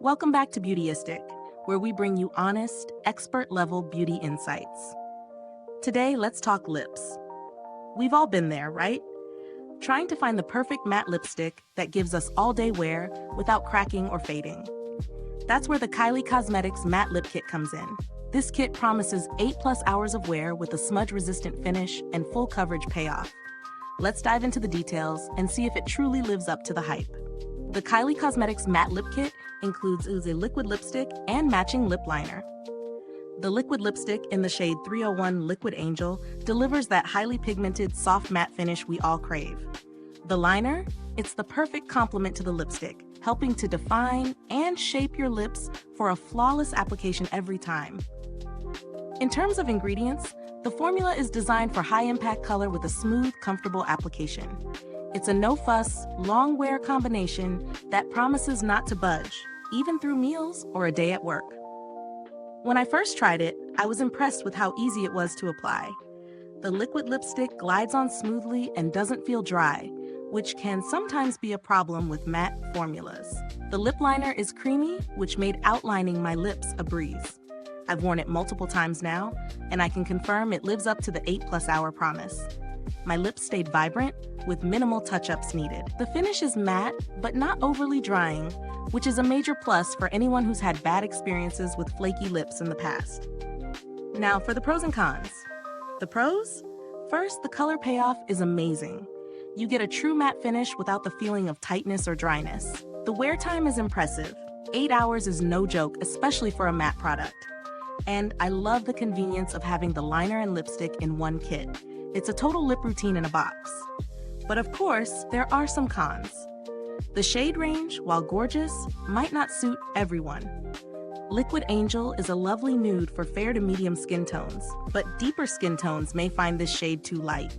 Welcome back to Beautyistic, where we bring you honest, expert-level beauty insights. Today, let's talk lips. We've all been there, right? Trying to find the perfect matte lipstick that gives us all-day wear without cracking or fading. That's where the Kylie Cosmetics Matte Lip Kit comes in. This kit promises 8+ hours of wear with a smudge-resistant finish and full coverage payoff. Let's dive into the details and see if it truly lives up to the hype. The Kylie Cosmetics Matte Lip Kit includes a liquid lipstick and matching lip liner. The liquid lipstick in the shade 301 Liquid Angel delivers that highly pigmented, soft matte finish we all crave. The liner? It's the perfect complement to the lipstick, helping to define and shape your lips for a flawless application every time. In terms of ingredients, the formula is designed for high-impact color with a smooth, comfortable application. It's a no-fuss, long-wear combination that promises not to budge, even through meals or a day at work. When I first tried it, I was impressed with how easy it was to apply. The liquid lipstick glides on smoothly and doesn't feel dry, which can sometimes be a problem with matte formulas. The lip liner is creamy, which made outlining my lips a breeze. I've worn it multiple times now, and I can confirm it lives up to the 8+ hour promise. My lips stayed vibrant, with minimal touch-ups needed. The finish is matte, but not overly drying, which is a major plus for anyone who's had bad experiences with flaky lips in the past. Now for the pros and cons. The pros? First, the color payoff is amazing. You get a true matte finish without the feeling of tightness or dryness. The wear time is impressive. 8 hours is no joke, especially for a matte product. And I love the convenience of having the liner and lipstick in one kit. It's a total lip routine in a box. But of course, there are some cons. The shade range, while gorgeous, might not suit everyone. Liquid Angel is a lovely nude for fair to medium skin tones, but deeper skin tones may find this shade too light.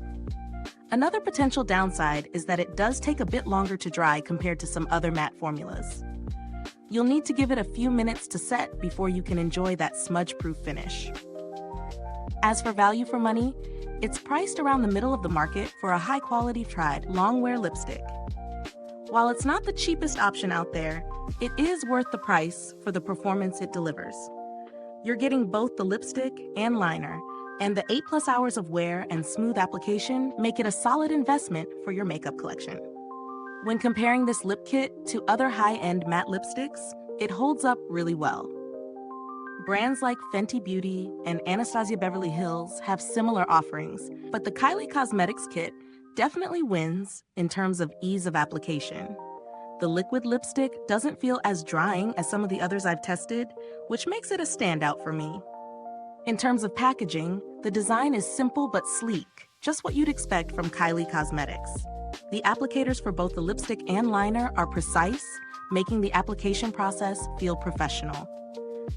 Another potential downside is that it does take a bit longer to dry compared to some other matte formulas. You'll need to give it a few minutes to set before you can enjoy that smudge-proof finish. As for value for money, it's priced around the middle of the market for a high-quality tried long-wear lipstick. While it's not the cheapest option out there, it is worth the price for the performance it delivers. You're getting both the lipstick and liner, and the 8+ hours of wear and smooth application make it a solid investment for your makeup collection. When comparing this lip kit to other high-end matte lipsticks, it holds up really well. Brands like Fenty Beauty and Anastasia Beverly Hills have similar offerings, but the Kylie Cosmetics kit definitely wins in terms of ease of application. The liquid lipstick doesn't feel as drying as some of the others I've tested, which makes it a standout for me. In terms of packaging, the design is simple but sleek, just what you'd expect from Kylie Cosmetics. The applicators for both the lipstick and liner are precise, making the application process feel professional.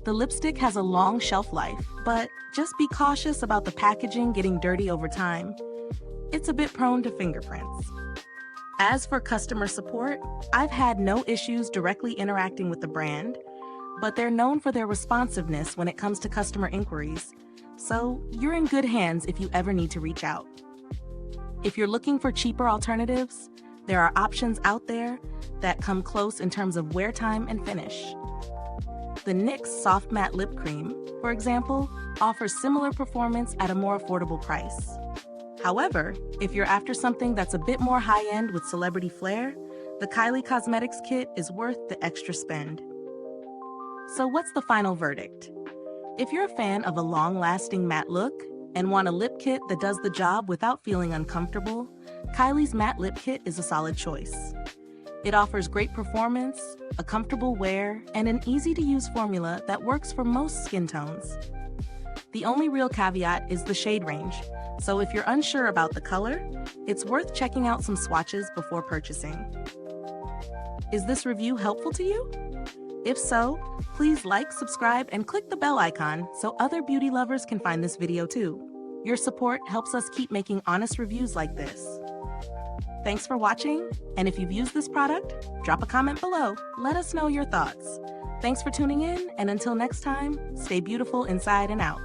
The lipstick has a long shelf life, but just be cautious about the packaging getting dirty over time. It's a bit prone to fingerprints. As for customer support, I've had no issues directly interacting with the brand, but they're known for their responsiveness when it comes to customer inquiries, so you're in good hands if you ever need to reach out. If you're looking for cheaper alternatives, there are options out there that come close in terms of wear time and finish. The NYX Soft Matte Lip Cream, for example, offers similar performance at a more affordable price. However, if you're after something that's a bit more high-end with celebrity flair, the Kylie Cosmetics kit is worth the extra spend. So what's the final verdict? If you're a fan of a long-lasting matte look and want a lip kit that does the job without feeling uncomfortable, Kylie's Matte Lip Kit is a solid choice. It offers great performance, a comfortable wear, and an easy-to-use formula that works for most skin tones. The only real caveat is the shade range, so if you're unsure about the color, it's worth checking out some swatches before purchasing. Is this review helpful to you? If so, please like, subscribe, and click the bell icon so other beauty lovers can find this video too. Your support helps us keep making honest reviews like this. Thanks for watching, and if you've used this product, drop a comment below. Let us know your thoughts. Thanks for tuning in, and until next time, stay beautiful inside and out.